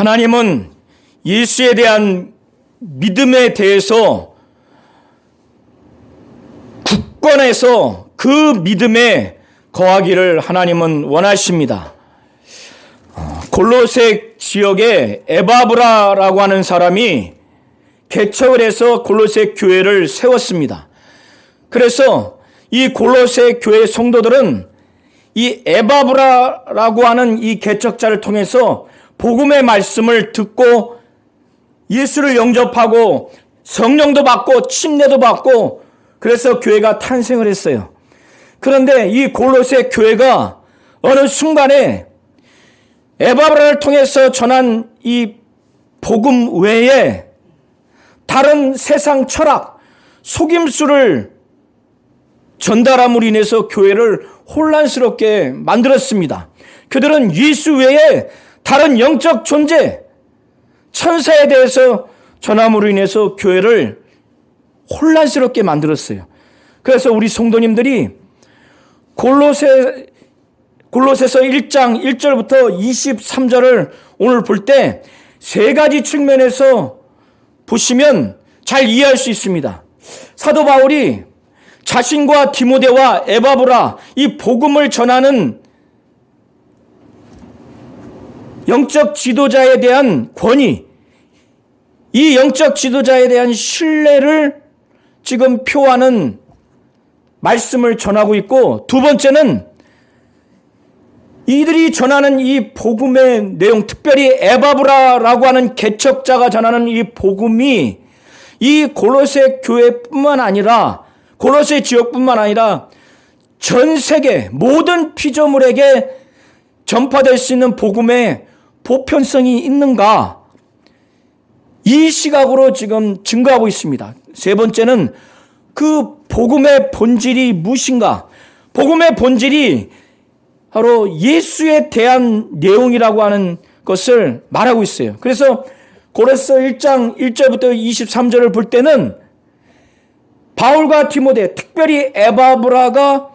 하나님은 예수에 대한 믿음에 대해서 굳건해서 그 믿음에 거하기를 하나님은 원하십니다. 골로새 지역에 에바브라라고 하는 사람이 개척을 해서 골로새 교회를 세웠습니다. 그래서 이 골로새 교회 성도들은 이 에바브라라고 하는 이 개척자를 통해서 복음의 말씀을 듣고 예수를 영접하고 성령도 받고 침례도 받고 그래서 교회가 탄생을 했어요. 그런데 이 골로새 교회가 어느 순간에 에바브라를 통해서 전한 이 복음 외에 다른 세상 철학, 속임수를 전달함으로 인해서 교회를 혼란스럽게 만들었습니다. 그들은 예수 외에 다른 영적 존재, 천사에 대해서 전함으로 인해서 교회를 혼란스럽게 만들었어요. 그래서 우리 성도님들이 골로새서 1장 1절부터 23절을 오늘 볼 때 세 가지 측면에서 보시면 잘 이해할 수 있습니다. 사도 바울이 자신과 디모데와 에바브라 이 복음을 전하는 영적 지도자에 대한 권위, 이 영적 지도자에 대한 신뢰를 지금 표하는 말씀을 전하고 있고, 두 번째는 이들이 전하는 이 복음의 내용, 특별히 에바브라라고 하는 개척자가 전하는 이 복음이 이 골로새 교회뿐만 아니라 골로새 지역뿐만 아니라 전 세계 모든 피조물에게 전파될 수 있는 복음의 보편성이 있는가, 이 시각으로 지금 증거하고 있습니다. 세 번째는 그 복음의 본질이 무엇인가, 복음의 본질이 바로 예수에 대한 내용이라고 하는 것을 말하고 있어요. 그래서 고린도서 1장 1절부터 23절을 볼 때는 바울과 디모데, 특별히 에바브라가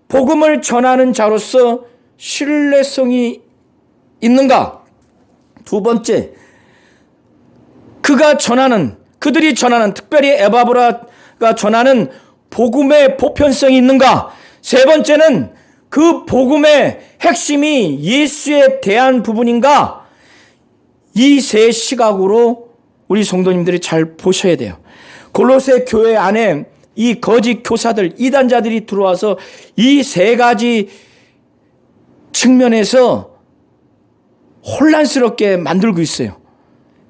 복음을 전하는 자로서 신뢰성이 있는가? 두 번째, 그들이 전하는, 특별히 에바브라가 전하는 복음의 보편성이 있는가? 세 번째는 그 복음의 핵심이 예수에 대한 부분인가? 이 세 시각으로 우리 성도님들이 잘 보셔야 돼요. 골로새 교회 안에 이 거짓 교사들, 이단자들이 들어와서 이 세 가지 측면에서 혼란스럽게 만들고 있어요.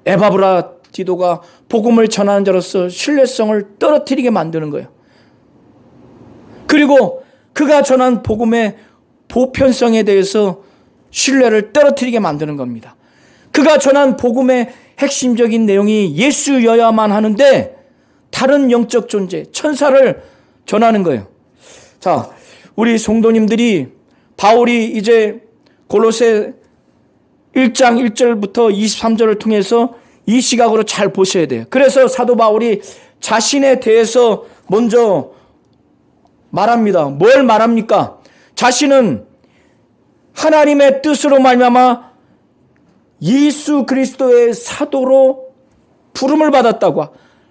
에바브라 디도가 복음을 전하는 자로서 신뢰성을 떨어뜨리게 만드는 거예요. 그리고 그가 전한 복음의 보편성에 대해서 신뢰를 떨어뜨리게 만드는 겁니다. 그가 전한 복음의 핵심적인 내용이 예수여야만 하는데 다른 영적 존재, 천사를 전하는 거예요. 자, 우리 성도님들이 바울이 이제 골로새 1장 1절부터 23절을 통해서 이 시각으로 잘 보셔야 돼요. 그래서 사도 바울이 자신에 대해서 먼저 말합니다. 뭘 말합니까? 자신은 하나님의 뜻으로 말미암아 예수 그리스도의 사도로 부름을 받았다고,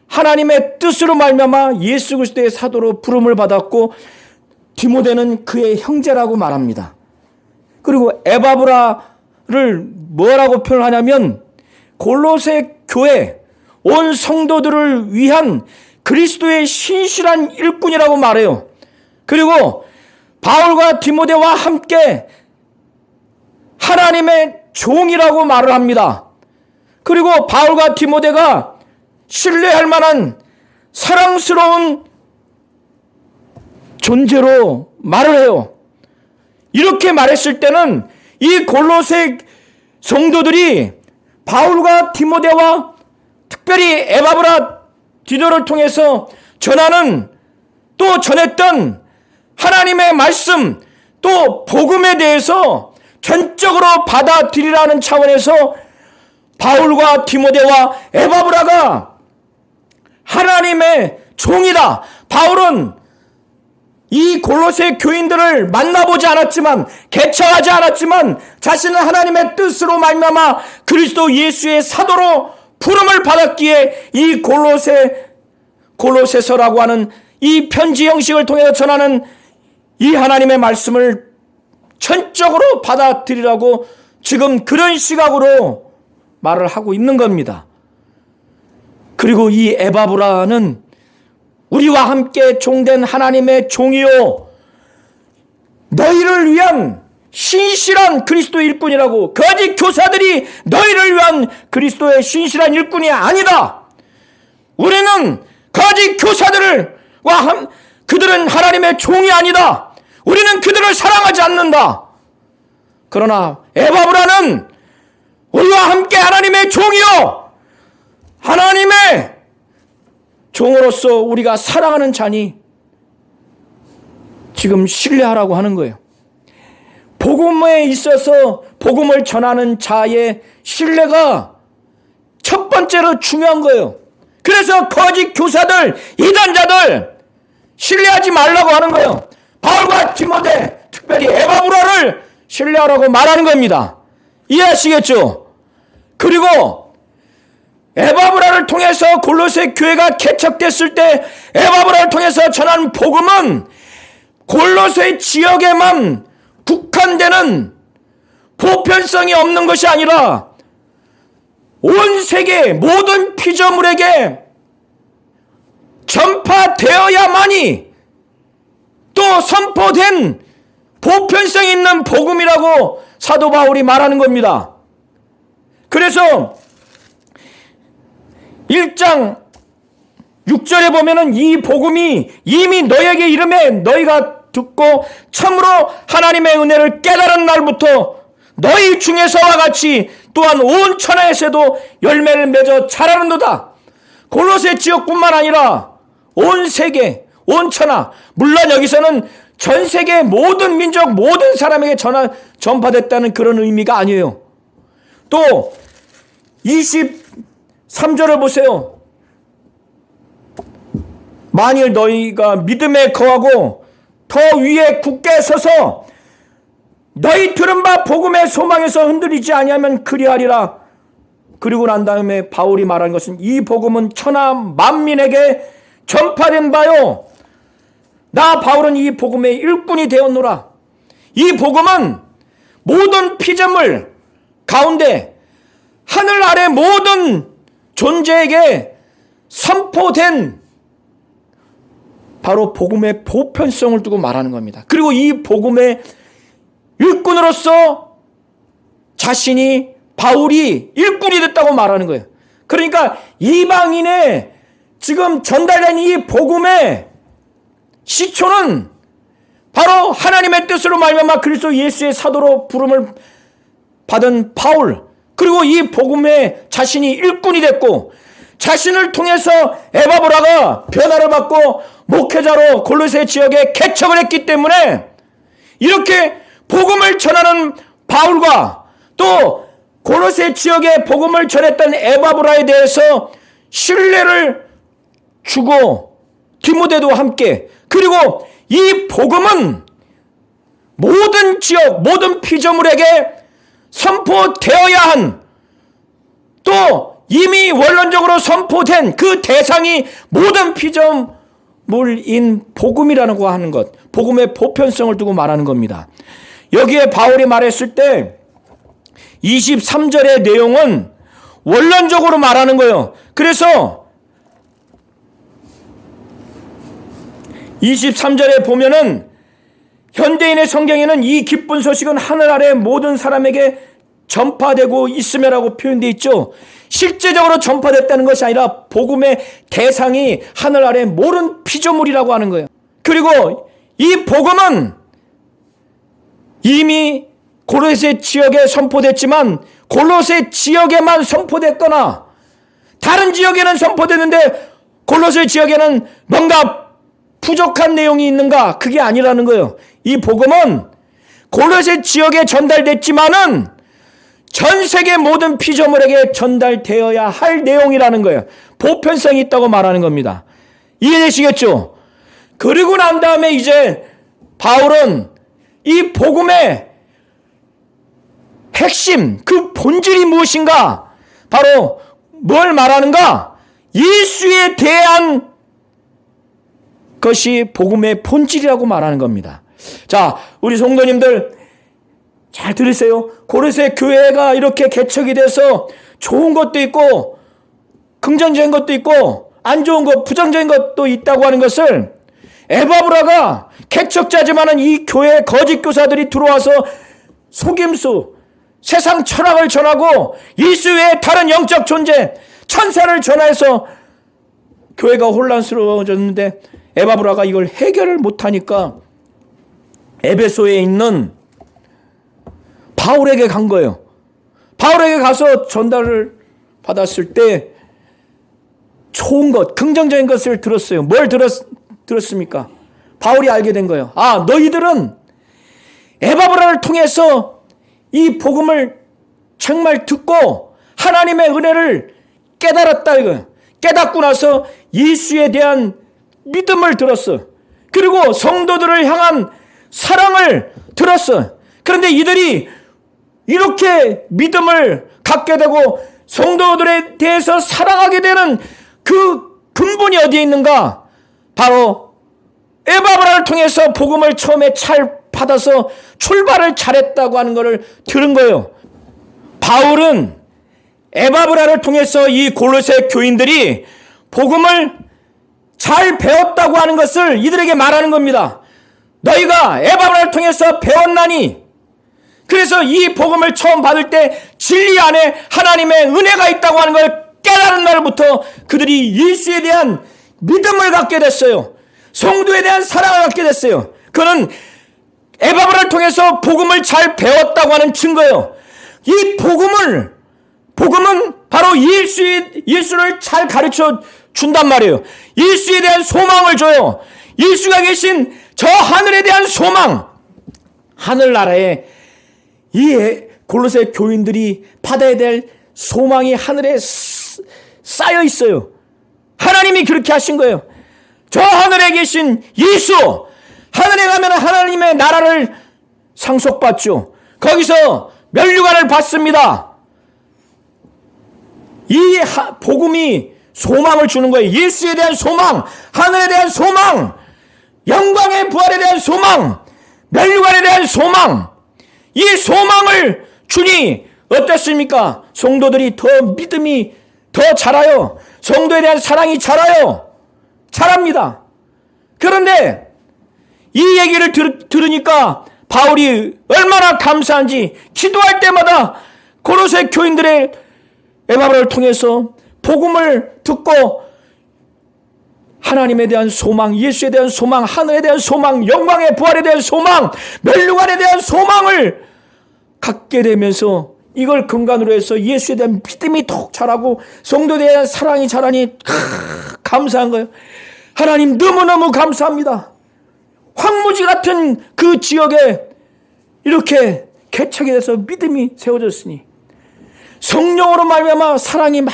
하나님의 뜻으로 말미암아 예수 그리스도의 사도로 부름을 받았고 디모데는 그의 형제라고 말합니다. 그리고 에바브라를 뭐라고 표현하냐면 골로새 교회 온 성도들을 위한 그리스도의 신실한 일꾼이라고 말해요. 그리고 바울과 디모데와 함께 하나님의 종이라고 말을 합니다. 그리고 바울과 디모데가 신뢰할 만한 사랑스러운 존재로 말을 해요. 이렇게 말했을 때는 이 골로새 성도들이 바울과 디모데와 특별히 에바브라 디도를 통해서 전하는, 또 전했던 하나님의 말씀, 또 복음에 대해서 전적으로 받아들이라는 차원에서 바울과 디모데와 에바브라가 하나님의 종이다. 바울은 이 골로새 교인들을 만나보지 않았지만, 개척하지 않았지만 자신은 하나님의 뜻으로 말미암아 그리스도 예수의 사도로 부름을 받았기에 이 골로새서라고 하는 이 편지 형식을 통해서 전하는 이 하나님의 말씀을 전적으로 받아들이라고 지금 그런 시각으로 말을 하고 있는 겁니다. 그리고 이 에바브라는 우리와 함께 종된 하나님의 종이요, 너희를 위한 신실한 그리스도 일꾼이라고. 거짓 교사들이 너희를 위한 그리스도의 신실한 일꾼이 아니다. 우리는 거짓 교사들과 그들은 하나님의 종이 아니다. 우리는 그들을 사랑하지 않는다. 그러나 에바브라는 우리와 함께 하나님의 종이요, 하나님의 종으로서 우리가 사랑하는 자니 지금 신뢰하라고 하는 거예요. 복음에 있어서 복음을 전하는 자의 신뢰가 첫 번째로 중요한 거예요. 그래서 거짓 교사들, 이단자들 신뢰하지 말라고 하는 거예요. 바울과 디모데, 특별히 에바브라를 신뢰하라고 말하는 겁니다. 이해하시겠죠? 그리고 에바브라를 통해서 골로새 교회가 개척됐을 때 에바브라를 통해서 전한 복음은 골로새 지역에만 국한되는 보편성이 없는 것이 아니라 온 세계 모든 피조물에게 전파되어야만이 또 선포된 보편성 있는 복음이라고 사도 바울이 말하는 겁니다. 그래서 1장 6절에 보면은 이 복음이 이미 너에게 이름에 너희가 듣고 참으로 하나님의 은혜를 깨달은 날부터 너희 중에서와 같이 또한 온 천하에서도 열매를 맺어 자라는도다. 골로새 지역뿐만 아니라 온 세계, 온 천하, 물론 여기서는 전 세계 모든 민족, 모든 사람에게 전파됐다는 그런 의미가 아니에요. 또 23절을 보세요. 만일 너희가 믿음에 거하고 더 위에 굳게 서서 너희 들은 바 복음의 소망에서 흔들리지 아니하면 그리하리라. 그리고 난 다음에 바울이 말한 것은 이 복음은 천하 만민에게 전파된 바요, 나 바울은 이 복음의 일꾼이 되었노라. 이 복음은 모든 피조물 가운데 하늘 아래 모든 존재에게 선포된 바로 복음의 보편성을 두고 말하는 겁니다. 그리고 이 복음의 일꾼으로서 자신이 바울이 일꾼이 됐다고 말하는 거예요. 그러니까 이방인의 지금 전달된 이 복음의 시초는 바로 하나님의 뜻으로 말미암아 그리스도 예수의 사도로 부름을 받은 바울, 그리고 이 복음에 자신이 일꾼이 됐고 자신을 통해서 에바브라가 변화를 받고 목회자로 골로새 지역에 개척을 했기 때문에 이렇게 복음을 전하는 바울과 또 골로새 지역에 복음을 전했던 에바브라에 대해서 신뢰를 주고 디모데도 함께, 그리고 이 복음은 모든 지역, 모든 피조물에게 선포되어야 한, 또 이미 원론적으로 선포된 그 대상이 모든 피조물인 복음이라고 하는 것, 복음의 보편성을 두고 말하는 겁니다. 여기에 바울이 말했을 때 23절의 내용은 원론적으로 말하는 거예요. 그래서 23절에 보면은 현대인의 성경에는 이 기쁜 소식은 하늘 아래 모든 사람에게 전파되고 있음이라고 표현되어 있죠. 실제적으로 전파됐다는 것이 아니라 복음의 대상이 하늘 아래 모든 피조물이라고 하는 거예요. 그리고 이 복음은 이미 골로새 지역에 선포됐지만 골로새 지역에만 선포됐거나 다른 지역에는 선포됐는데 골로새 지역에는 뭔가 부족한 내용이 있는가? 그게 아니라는 거예요. 이 복음은 골로새 지역에 전달됐지만은 전 세계 모든 피조물에게 전달되어야 할 내용이라는 거예요. 보편성이 있다고 말하는 겁니다. 이해되시겠죠? 그리고 난 다음에 이제 바울은 이 복음의 핵심, 그 본질이 무엇인가? 바로 뭘 말하는가? 예수에 대한 것이 복음의 본질이라고 말하는 겁니다. 자, 우리 성도님들 잘 들으세요. 고린도 교회가 이렇게 개척이 돼서 좋은 것도 있고 긍정적인 것도 있고 안 좋은 것, 부정적인 것도 있다고 하는 것을 에바브라가 개척자지만은 이 교회에 거짓 교사들이 들어와서 속임수, 세상 철학을 전하고 예수 외에 다른 영적 존재, 천사를 전화해서 교회가 혼란스러워졌는데 에바브라가 이걸 해결을 못하니까 에베소에 있는 바울에게 간 거예요. 바울에게 가서 전달을 받았을 때 좋은 것, 긍정적인 것을 들었어요. 뭘 들었습니까? 바울이 알게 된 거예요. 아, 너희들은 에바브라를 통해서 이 복음을 정말 듣고 하나님의 은혜를 깨달았다 이거예요. 깨닫고 나서 예수에 대한 믿음을 들었어. 그리고 성도들을 향한 사랑을 들었어. 그런데 이들이 이렇게 믿음을 갖게 되고 성도들에 대해서 사랑하게 되는 그 근본이 어디에 있는가? 바로 에바브라를 통해서 복음을 처음에 잘 받아서 출발을 잘했다고 하는 것을 들은 거예요. 바울은 에바브라를 통해서 이 골로새 교인들이 복음을 잘 배웠다고 하는 것을 이들에게 말하는 겁니다. 너희가 에바브라를 통해서 배웠나니, 그래서 이 복음을 처음 받을 때 진리 안에 하나님의 은혜가 있다고 하는 걸 깨달은 날부터 그들이 예수에 대한 믿음을 갖게 됐어요. 성도에 대한 사랑을 갖게 됐어요. 그는 에바브라를 통해서 복음을 잘 배웠다고 하는 증거예요. 이 복음은 바로 예수를 잘 가르쳐 준단 말이에요. 예수에 대한 소망을 줘요. 예수가 계신 저 하늘에 대한 소망, 하늘나라에 이 골로새 교인들이 받아야 될 소망이 하늘에 쌓여 있어요. 하나님이 그렇게 하신 거예요. 저 하늘에 계신 예수, 하늘에 가면 하나님의 나라를 상속받죠. 거기서 면류관을 받습니다. 이 복음이 소망을 주는 거예요. 예수에 대한 소망, 하늘에 대한 소망, 영광의 부활에 대한 소망, 면류관에 대한 소망, 이 소망을 주니 어떻습니까? 성도들이 더 믿음이 더 자라요. 성도에 대한 사랑이 자라요. 자랍니다. 그런데 이 얘기를 들으니까 바울이 얼마나 감사한지 기도할 때마다 고로새 교인들의 에바브라를 통해서 복음을 듣고 하나님에 대한 소망, 예수에 대한 소망, 하늘에 대한 소망, 영광의 부활에 대한 소망, 멸류관에 대한 소망을 갖게 되면서 이걸 근간으로 해서 예수에 대한 믿음이 더 자라고 성도에 대한 사랑이 자라니 감사한 거예요. 하나님 너무너무 감사합니다. 황무지 같은 그 지역에 이렇게 개척이 돼서 믿음이 세워졌으니 성령으로 말미암아 사랑이 막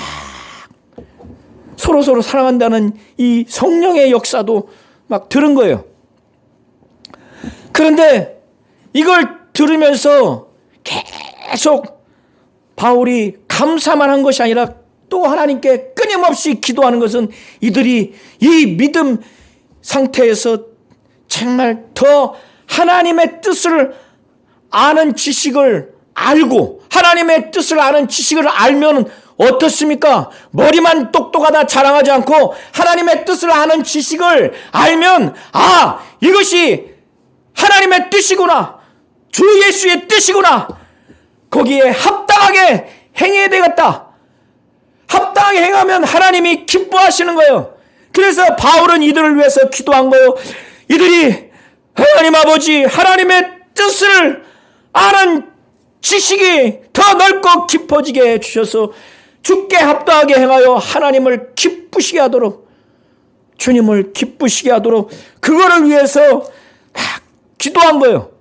서로 사랑한다는 이 성령의 역사도 막 들은 거예요. 그런데 이걸 들으면서 계속 바울이 감사만 한 것이 아니라 또 하나님께 끊임없이 기도하는 것은 이들이 이 믿음 상태에서 정말 더 하나님의 뜻을 아는 지식을 알고, 하나님의 뜻을 아는 지식을 알면 어떻습니까? 머리만 똑똑하다 자랑하지 않고 하나님의 뜻을 아는 지식을 알면, 아, 이것이 하나님의 뜻이구나, 주 예수의 뜻이구나, 거기에 합당하게 행해야 되겠다. 합당하게 행하면 하나님이 기뻐하시는 거예요. 그래서 바울은 이들을 위해서 기도한 거예요. 이들이 하나님 아버지, 하나님의 뜻을 아는 지식이 더 넓고 깊어지게 해주셔서 주께 합당하게 행하여 하나님을 기쁘시게 하도록, 주님을 기쁘시게 하도록 그거를 위해서 막 기도한 거예요.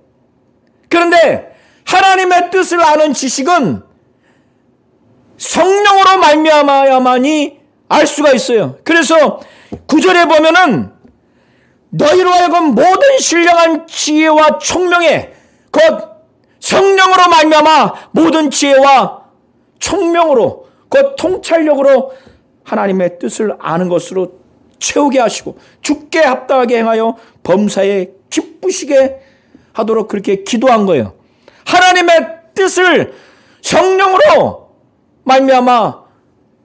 그런데 하나님의 뜻을 아는 지식은 성령으로 말미암아야만이 알 수가 있어요. 그래서 9절에 보면은 너희로 하여금 모든 신령한 지혜와 총명에 곧 성령으로 말미암아 모든 지혜와 총명으로 곧 통찰력으로 하나님의 뜻을 아는 것으로 채우게 하시고 주께 합당하게 행하여 범사에 기쁘시게 하도록 그렇게 기도한 거예요. 하나님의 뜻을 성령으로 말미암아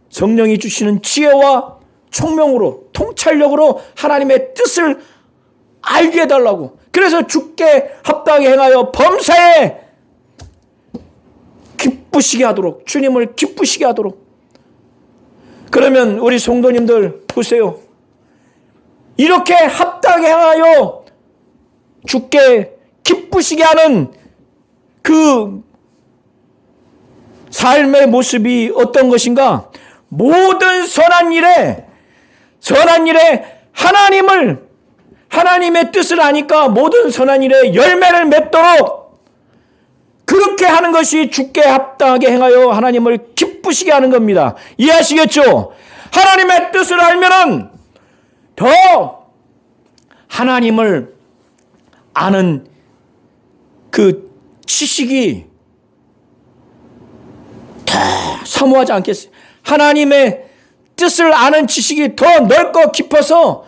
성령이 주시는 지혜와 총명으로 통찰력으로 하나님의 뜻을 알게 해달라고. 그래서 주께 합당하게 행하여 범사에 기쁘시게 하도록, 주님을 기쁘시게 하도록. 그러면 우리 성도님들 보세요. 이렇게 합당하게 행하여 주께 기쁘시게 하는 그 삶의 모습이 어떤 것인가? 모든 선한 일에 하나님의 뜻을 아니까 모든 선한 일에 열매를 맺도록 그렇게 하는 것이 주께 합당하게 행하여 하나님을 기쁘시게 하는 겁니다. 이해하시겠죠? 하나님의 뜻을 알면은 더 하나님을 아는 그 지식이 더 사모하지 않겠어요? 하나님의 뜻을 아는 지식이 더 넓고 깊어서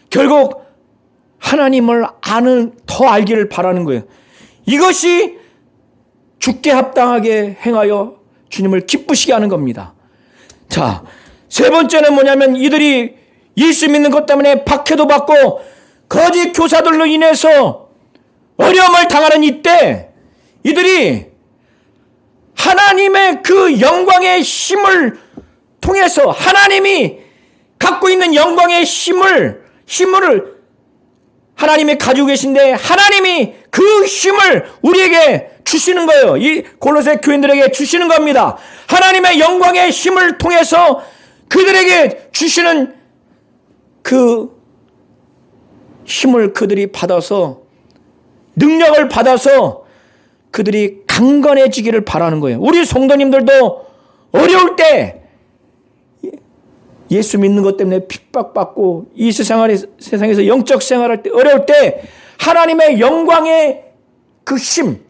결국 하나님을 더 알기를 바라는 거예요. 이것이 주께 합당하게 행하여 주님을 기쁘시게 하는 겁니다. 자, 세 번째는 뭐냐면 이들이 예수 믿는 것 때문에 박해도 받고 거짓 교사들로 인해서 어려움을 당하는 이때 이들이 하나님의 그 영광의 힘을 통해서 하나님이 갖고 있는 영광의 힘을 하나님이 가지고 계신데 하나님이 그 힘을 우리에게 주시는 거예요. 이 골로새 교인들에게 주시는 겁니다. 하나님의 영광의 힘을 통해서 그들에게 주시는 그 힘을 그들이 받아서 능력을 받아서 그들이 강건해지기를 바라는 거예요. 우리 성도님들도 어려울 때 예수 믿는 것 때문에 핍박받고 이 세상에서 영적 생활할 때 어려울 때 하나님의 영광의 그 힘,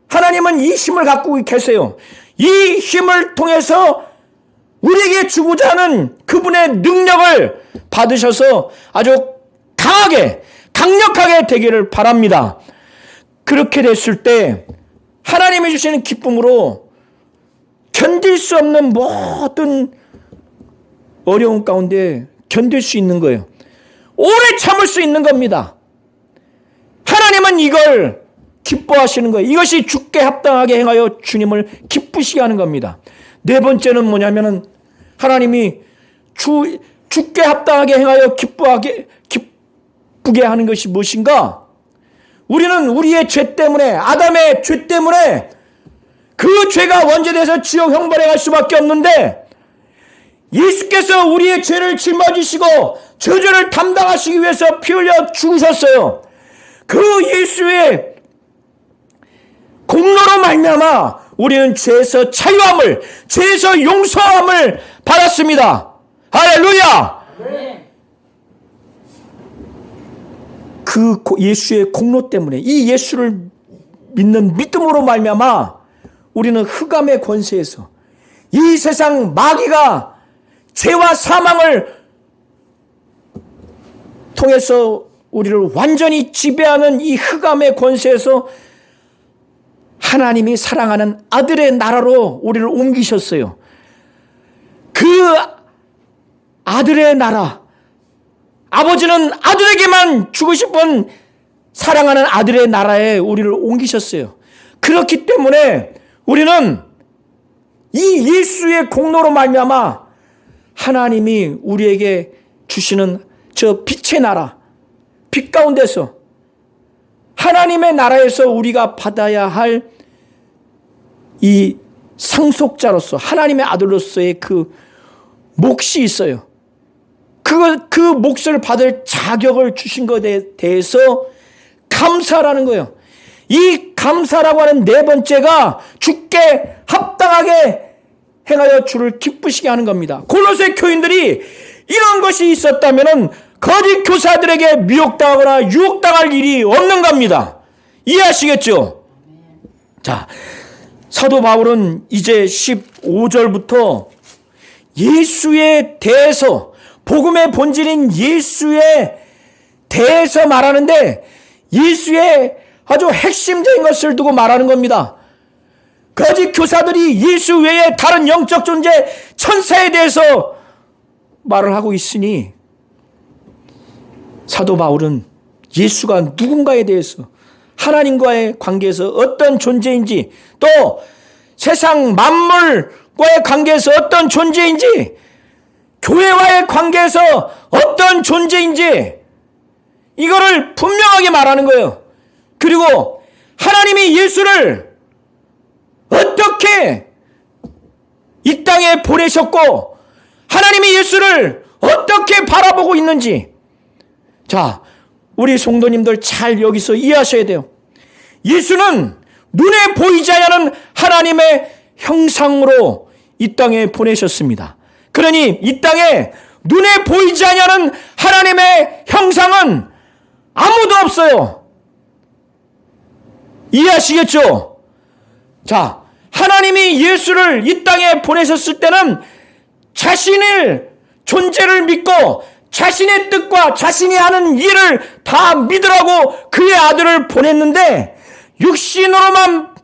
하나님은 이 힘을 갖고 계세요. 이 힘을 통해서 우리에게 주고자 하는 그분의 능력을 받으셔서 아주 강력하게 되기를 바랍니다. 그렇게 됐을 때 하나님이 주시는 기쁨으로 견딜 수 없는 모든 어려움 가운데 견딜 수 있는 거예요. 오래 참을 수 있는 겁니다. 하나님은 이걸 기뻐하시는 거예요. 이것이 주께 합당하게 행하여 주님을 기쁘시게 하는 겁니다. 네 번째는 뭐냐면은 하나님이 주께 합당하게 행하여 기쁘게 하는 것이 무엇인가? 우리는 우리의 죄 때문에, 아담의 죄 때문에 그 죄가 원죄돼서 지옥 형벌에 갈 수밖에 없는데 예수께서 우리의 죄를 짊어지시고 저주를 담당하시기 위해서 피 흘려 죽으셨어요. 그 예수의 공로로 말미암아 우리는 죄에서 자유함을, 죄에서 용서함을 받았습니다. 할렐루야! 네. 그 예수의 공로 때문에, 이 예수를 믿는 믿음으로 말미암아 우리는 흑암의 권세에서, 이 세상 마귀가 죄와 사망을 통해서 우리를 완전히 지배하는 이 흑암의 권세에서 하나님이 사랑하는 아들의 나라로 우리를 옮기셨어요. 그 아들의 나라, 아버지는 아들에게만 주고 싶은 사랑하는 아들의 나라에 우리를 옮기셨어요. 그렇기 때문에 우리는 이 예수의 공로로 말미암아 하나님이 우리에게 주시는 저 빛의 나라, 빛 가운데서 하나님의 나라에서 우리가 받아야 할 이 상속자로서 하나님의 아들로서의 그 몫이 있어요. 그 몫을 받을 자격을 주신 것에 대해서 감사라는 거예요. 이 감사라고 하는 네 번째가 주께 합당하게 행하여 주를 기쁘시게 하는 겁니다. 골로새 교인들이 이런 것이 있었다면 거짓 교사들에게 미혹당하거나 유혹당할 일이 없는 겁니다. 이해하시겠죠? 자, 사도 바울은 이제 15절부터 예수에 대해서, 복음의 본질인 예수에 대해서 말하는데, 예수의 아주 핵심적인 것을 두고 말하는 겁니다. 거짓 교사들이 예수 외에 다른 영적 존재, 천사에 대해서 말을 하고 있으니, 사도 바울은 예수가 누군가에 대해서, 하나님과의 관계에서 어떤 존재인지, 또 세상 만물과의 관계에서 어떤 존재인지, 교회와의 관계에서 어떤 존재인지, 이거를 분명하게 말하는 거예요. 그리고 하나님이 예수를 어떻게 이 땅에 보내셨고, 하나님이 예수를 어떻게 바라보고 있는지, 자, 우리 성도님들 잘 여기서 이해하셔야 돼요. 예수는 눈에 보이지 않는 하나님의 형상으로 이 땅에 보내셨습니다. 그러니 이 땅에 눈에 보이지 않는 하나님의 형상은 아무도 없어요. 이해하시겠죠? 자, 하나님이 예수를 이 땅에 보내셨을 때는 자신의 존재를 믿고 자신의 뜻과 자신이 하는 일을 다 믿으라고 그의 아들을 보냈는데, 육신으로만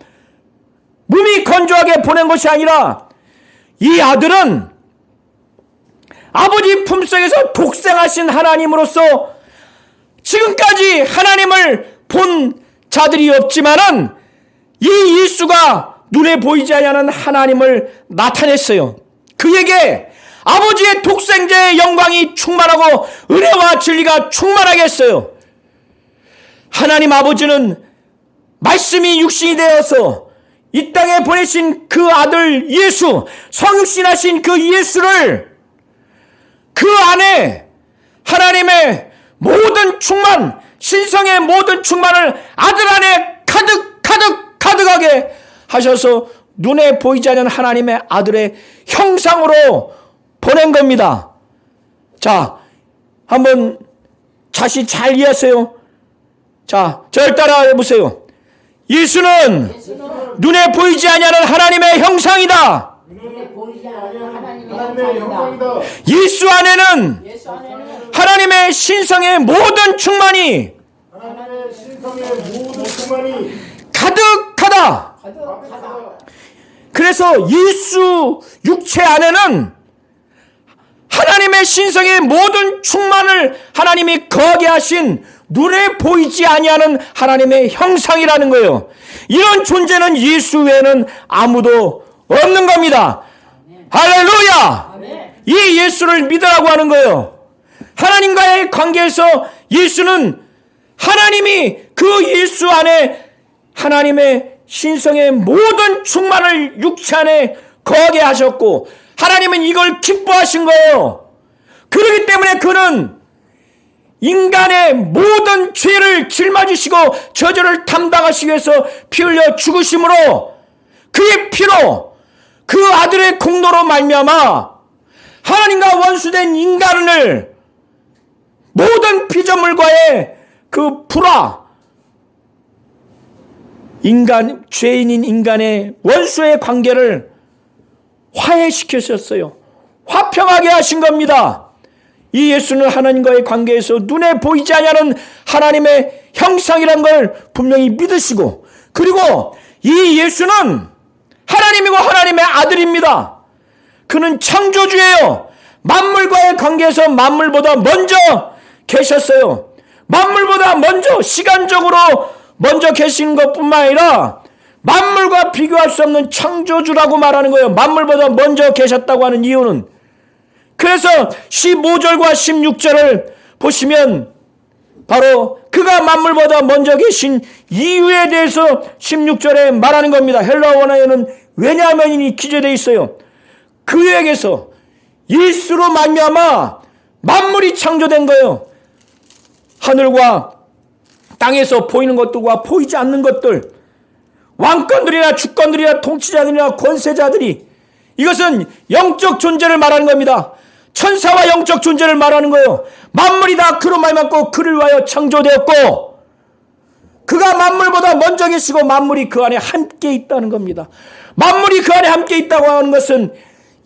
몸이 건조하게 보낸 것이 아니라 이 아들은 아버지 품속에서 독생하신 하나님으로서 지금까지 하나님을 본 자들이 없지만은 이 예수가 눈에 보이지 않는 하나님을 나타냈어요. 그에게 아버지의 독생자의 영광이 충만하고 은혜와 진리가 충만하게 했어요. 하나님 아버지는 말씀이 육신이 되어서 이 땅에 보내신 그 아들 예수, 성육신하신 그 예수를 그 안에 하나님의 모든 충만, 신성의 모든 충만을 아들 안에 가득하게 하셔서 눈에 보이지 않는 하나님의 아들의 형상으로 보낸 겁니다. 자, 한번 다시 잘 이해하세요. 자, 저를 따라해 보세요. 예수는 눈에 보이지 않는 하나님의 형상이다. 예수 안에는 하나님의 신성의 모든 충만이 가득하다. 그래서 예수 육체 안에는 하나님의 신성의 모든 충만을 하나님이 거하게 하신 눈에 보이지 아니하는 하나님의 형상이라는 거예요. 이런 존재는 예수 외에는 아무도 없는 겁니다. 할렐루야! 이 예수를 믿으라고 하는 거예요. 하나님과의 관계에서 예수는 하나님이 그 예수 안에 하나님의 신성의 모든 충만을 육체 안에 거하게 하셨고, 하나님은 이걸 기뻐하신 거예요. 그렇기 때문에 그는 인간의 모든 죄를 짊어지시고 저주를 담당하시기 위해서 피 흘려 죽으심으로, 그의 피로, 그 아들의 공로로 말미암아 하나님과 원수된 인간을 모든 피조물과의 그 불화, 인간, 죄인인 인간의 원수의 관계를 화해시키셨어요. 화평하게 하신 겁니다. 이 예수는 하나님과의 관계에서 눈에 보이지 않는 하나님의 형상이란 걸 분명히 믿으시고, 그리고 이 예수는 하나님이고 하나님의 아들입니다. 그는 창조주예요. 만물과의 관계에서 만물보다 먼저 계셨어요. 만물보다 먼저, 시간적으로 먼저 계신 것뿐만 아니라 만물과 비교할 수 없는 창조주라고 말하는 거예요. 만물보다 먼저 계셨다고 하는 이유는, 그래서 15절과 16절을 보시면 바로 그가 만물보다 먼저 계신 이유에 대해서 16절에 말하는 겁니다. 헬라어 원어에는 왜냐하면이 기재되어 있어요. 그에게서, 예수로 말미암아 만물이 창조된 거예요. 하늘과 땅에서 보이는 것들과 보이지 않는 것들, 왕권들이나 주권들이나 통치자들이나 권세자들이, 이것은 영적 존재를 말하는 겁니다. 천사와 영적 존재를 말하는 거예요. 만물이 다 그로 말미암고 그를 위하여 창조되었고 그가 만물보다 먼저 계시고 만물이 그 안에 함께 있다는 겁니다. 만물이 그 안에 함께 있다고 하는 것은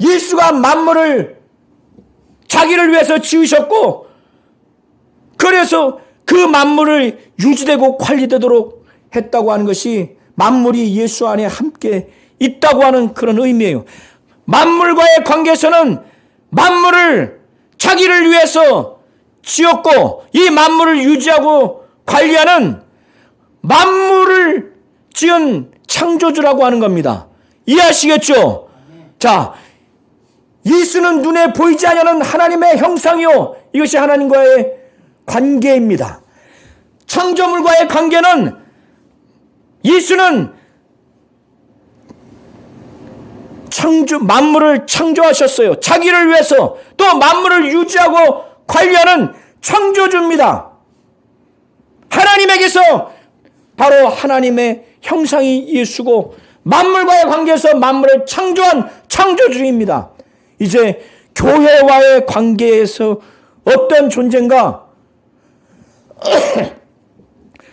예수가 만물을 자기를 위해서 지으셨고 그래서 그 만물을 유지되고 관리되도록 했다고 하는 것이 만물이 예수 안에 함께 있다고 하는 그런 의미예요. 만물과의 관계에서는 만물을 자기를 위해서 지었고 이 만물을 유지하고 관리하는 만물을 지은 창조주라고 하는 겁니다. 이해하시겠죠? 자, 예수는 눈에 보이지 않는 하나님의 형상이요 이것이 하나님과의 관계입니다. 창조물과의 관계는 예수는 만물을 창조하셨어요. 자기를 위해서 또 만물을 유지하고 관리하는 창조주입니다. 하나님에게서 바로 하나님의 형상이 예수고 만물과의 관계에서 만물을 창조한 창조주입니다. 이제 교회와의 관계에서 어떤 존재인가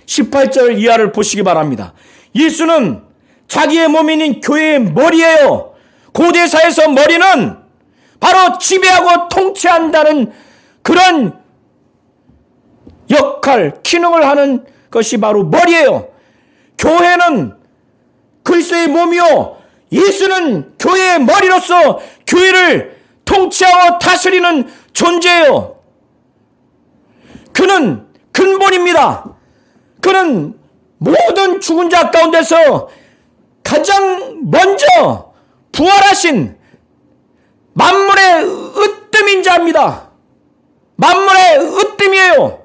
18절 이하를 보시기 바랍니다. 예수는 자기의 몸인 교회의 머리예요. 고대사에서 머리는 바로 지배하고 통치한다는 그런 역할, 기능을 하는 것이 바로 머리예요. 교회는 그리스도의 몸이요 예수는 교회의 머리로서 교회를 통치하고 다스리는 존재예요. 그는 근본입니다. 그는 모든 죽은 자 가운데서 가장 먼저 부활하신 만물의 으뜸인 자입니다. 만물의 으뜸이에요.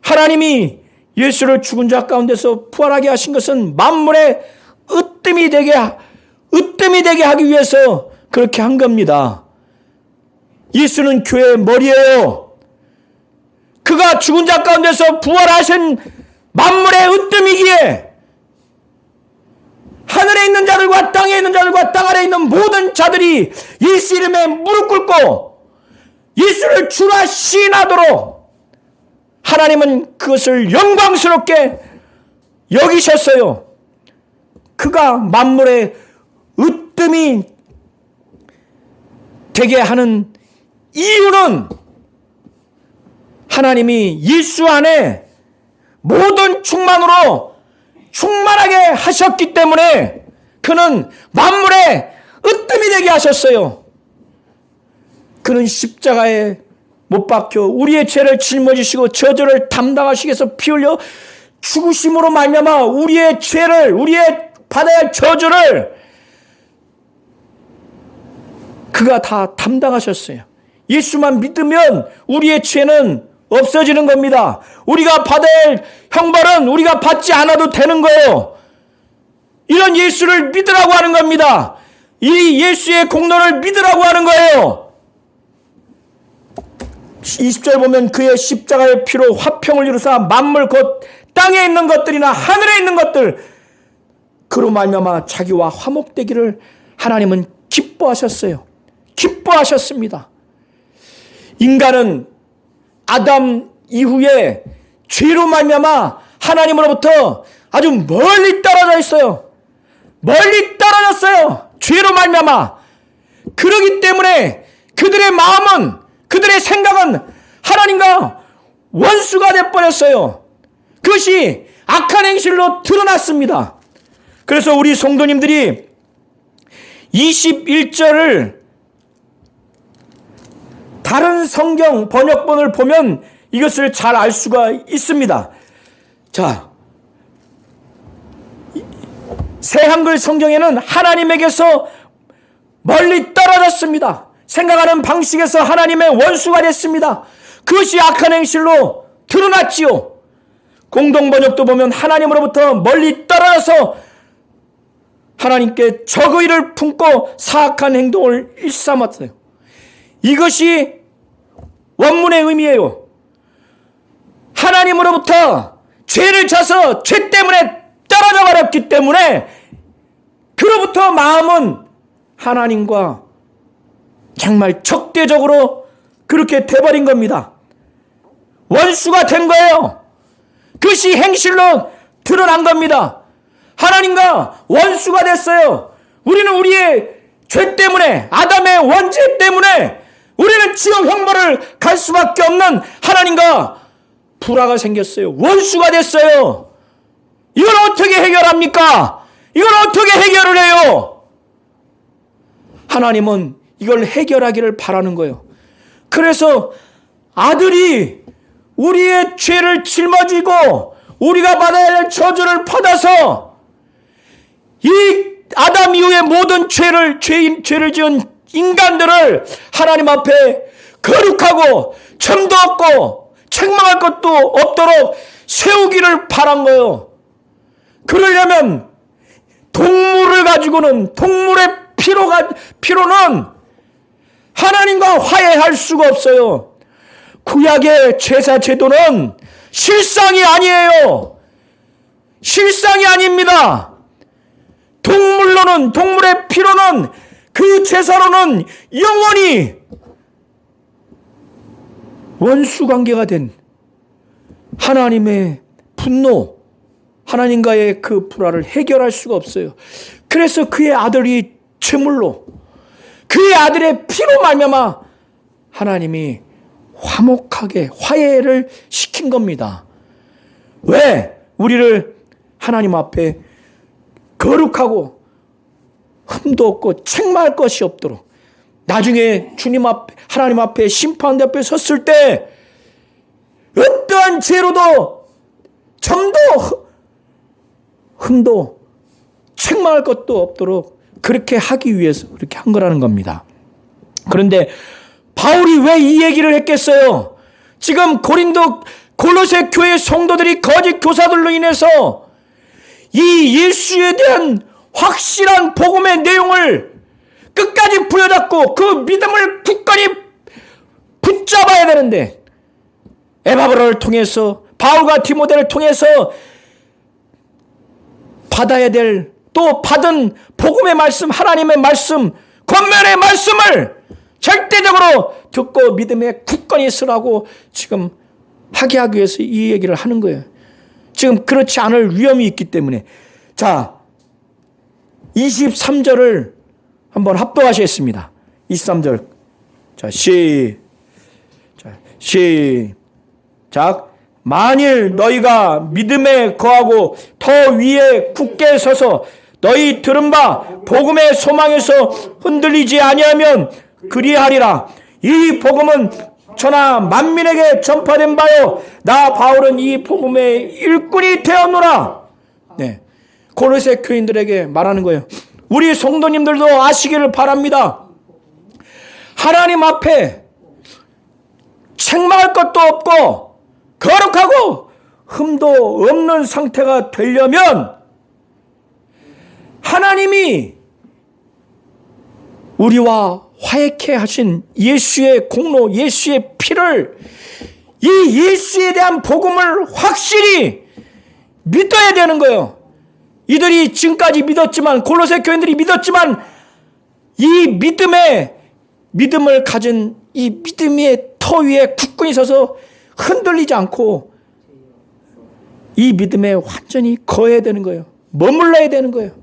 하나님이 예수를 죽은 자 가운데서 부활하게 하신 것은 만물의 으뜸이 되게 하기 위해서 그렇게 한 겁니다. 예수는 교회의 머리예요. 그가 죽은 자 가운데서 부활하신 만물의 으뜸이기에 하늘에 있는 자들과 땅에 있는 자들과 땅 아래에 있는 모든 자들이 예수 이름에 무릎 꿇고 예수를 주라 시인하도록 하나님은 그것을 영광스럽게 여기셨어요. 그가 만물의 으뜸이 되게 하는 이유는 하나님이 예수 안에 모든 충만으로 충만하게 하셨기 때문에 그는 만물의 으뜸이 되게 하셨어요. 그는 십자가에 못 박혀 우리의 죄를 짊어지시고 저주를 담당하시기 위해서 피 흘려 죽으심으로 말미암아 우리의 죄를 우리의 받아야 할 저주를 그가 다 담당하셨어요. 예수만 믿으면 우리의 죄는 없어지는 겁니다. 우리가 받아야 할 형벌은 우리가 받지 않아도 되는 거예요. 이런 예수를 믿으라고 하는 겁니다. 이 예수의 공로를 믿으라고 하는 거예요. 20절 보면 그의 십자가의 피로 화평을 이루사 만물 곧 땅에 있는 것들이나 하늘에 있는 것들 그로 말미암아 자기와 화목되기를 하나님은 기뻐하셨어요. 기뻐하셨습니다. 인간은 아담 이후에 죄로 말미암아 하나님으로부터 아주 멀리 떨어져 있어요. 멀리 떨어졌어요. 죄로 말미암아. 그러기 때문에 그들의 마음은 그들의 생각은 하나님과 원수가 되어버렸어요. 그것이 악한 행실로 드러났습니다. 그래서 우리 성도님들이 21절을 다른 성경 번역본을 보면 이것을 잘 알 수가 있습니다. 자, 새 한글 성경에는 하나님에게서 멀리 떨어졌습니다. 생각하는 방식에서 하나님의 원수가 됐습니다. 그것이 악한 행실로 드러났지요. 공동번역도 보면 하나님으로부터 멀리 떨어져서 하나님께 적의를 품고 사악한 행동을 일삼았어요. 이것이 원문의 의미예요. 하나님으로부터 죄를 져서 죄 때문에 떨어져 버렸기 때문에 그로부터 마음은 하나님과 정말 적대적으로 그렇게 돼버린 겁니다. 원수가 된 거예요. 그것이 행실로 드러난 겁니다. 하나님과 원수가 됐어요. 우리는 우리의 죄 때문에, 아담의 원죄 때문에 우리는 지옥 형벌을 갈 수밖에 없는 하나님과 불화가 생겼어요. 원수가 됐어요. 이걸 어떻게 해결합니까? 이걸 어떻게 해결을 해요? 하나님은 이걸 해결하기를 바라는 거예요. 그래서 아들이 우리의 죄를 짊어지고 우리가 받아야 할 저주를 받아서 이 아담 이후의 모든 죄를 지은 인간들을 하나님 앞에 거룩하고 점도 없고 책망할 것도 없도록 세우기를 바란 거예요. 그러려면 동물을 가지고는, 동물의 피로는 하나님과 화해할 수가 없어요. 구약의 제사 제도는 실상이 아니에요. 실상이 아닙니다. 동물로는, 동물의 피로는, 그 제사로는 영원히 원수 관계가 된 하나님의 분노, 하나님과의 그 불화를 해결할 수가 없어요. 그래서 그의 아들이 제물로, 그의 아들의 피로 말미암아 하나님이 화목하게 화해를 시킨 겁니다. 왜? 우리를 하나님 앞에 거룩하고 흠도 없고 책망할 것이 없도록, 나중에 주님 앞에, 하나님 앞에 심판대 앞에 섰을 때 어떠한 죄로도 점도 흠도 책망할 것도 없도록 그렇게 하기 위해서 그렇게 한 거라는 겁니다. 그런데 바울이 왜 이 얘기를 했겠어요? 지금 골로새 교회 성도들이 거짓 교사들로 인해서 이 예수에 대한 확실한 복음의 내용을 끝까지 부여잡고 그 믿음을 굳건히 붙잡아야 되는데, 에바브라를 통해서, 바울과 디모데를 통해서 받아야 될, 또 받은 복음의 말씀, 하나님의 말씀, 권면의 말씀을 절대적으로 듣고 믿음에 굳건히 서라고 지금 하게 하기 위해서 이 얘기를 하는 거예요. 지금 그렇지 않을 위험이 있기 때문에. 자, 23절을 한번 합독하시겠습니다. 23절. 자, 시작. 만일 너희가 믿음에 거하고 더 위에 굳게 서서 너희 들은 바 복음의 소망에서 흔들리지 아니하면 그리하리라. 이 복음은 천하 만민에게 전파된 바요, 나 바울은 이 복음의 일꾼이 되었노라. 네, 골로새 교인들에게 말하는 거예요. 우리 성도님들도 아시기를 바랍니다. 하나님 앞에 책망할 것도 없고 거룩하고 흠도 없는 상태가 되려면 하나님이 우리와 화해케 하신 예수의 공로, 예수의 피를, 이 예수에 대한 복음을 확실히 믿어야 되는 거예요. 이들이 지금까지 믿었지만, 골로새 교인들이 믿었지만, 이 믿음을 가진 이 믿음의 터 위에 굳건히 서서 흔들리지 않고 이 믿음에 완전히 거해야 되는 거예요. 머물러야 되는 거예요.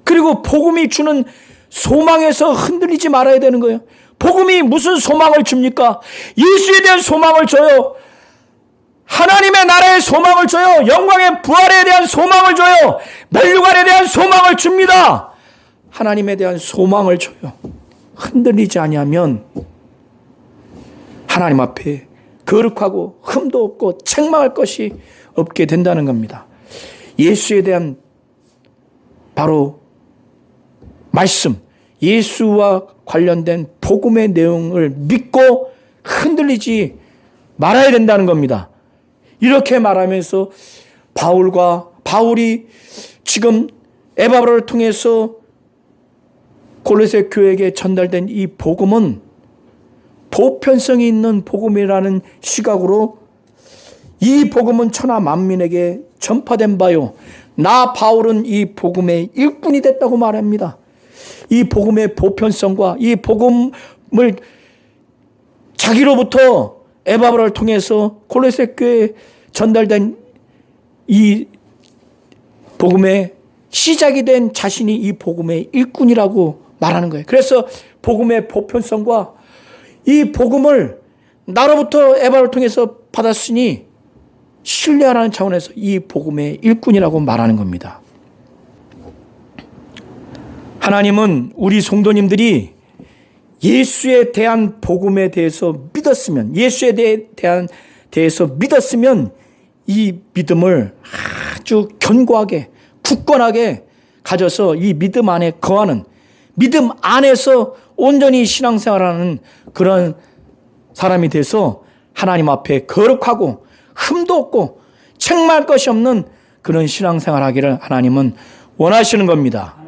그리고 복음이 주는 소망에서 흔들리지 말아야 되는 거예요. 복음이 무슨 소망을 줍니까? 예수에 대한 소망을 줘요. 하나님의 나라의 소망을 줘요. 영광의 부활에 대한 소망을 줘요. 멸류관에 대한 소망을 줍니다. 하나님에 대한 소망을 줘요. 흔들리지 아니하면 하나님 앞에 거룩하고 흠도 없고 책망할 것이 없게 된다는 겁니다. 예수에 대한 바로 말씀, 예수와 관련된 복음의 내용을 믿고 흔들리지 말아야 된다는 겁니다. 이렇게 말하면서 바울이 지금 에바브라를 통해서 골로새 교회에게 전달된 이 복음은 보편성이 있는 복음이라는 시각으로, 이 복음은 천하 만민에게 전파된 바요, 나 바울은 이 복음의 일꾼이 됐다고 말합니다. 이 복음의 보편성과 이 복음을 자기로부터 에바브라를 통해서 골로새 교회에 전달된 이 복음의 시작이 된 자신이 이 복음의 일꾼이라고 말하는 거예요. 그래서 복음의 보편성과 이 복음을 나로부터 에바를 통해서 받았으니 신뢰하라는 차원에서 이 복음의 일꾼이라고 말하는 겁니다. 하나님은 우리 성도님들이 예수에 대한 복음에 대해서 믿었으면, 예수에 대해서 믿었으면 이 믿음을 아주 견고하게, 굳건하게 가져서 이 믿음 안에 거하는, 믿음 안에서 온전히 신앙생활하는 그런 사람이 돼서 하나님 앞에 거룩하고 흠도 없고 책망할 것이 없는 그런 신앙생활하기를 하나님은 원하시는 겁니다.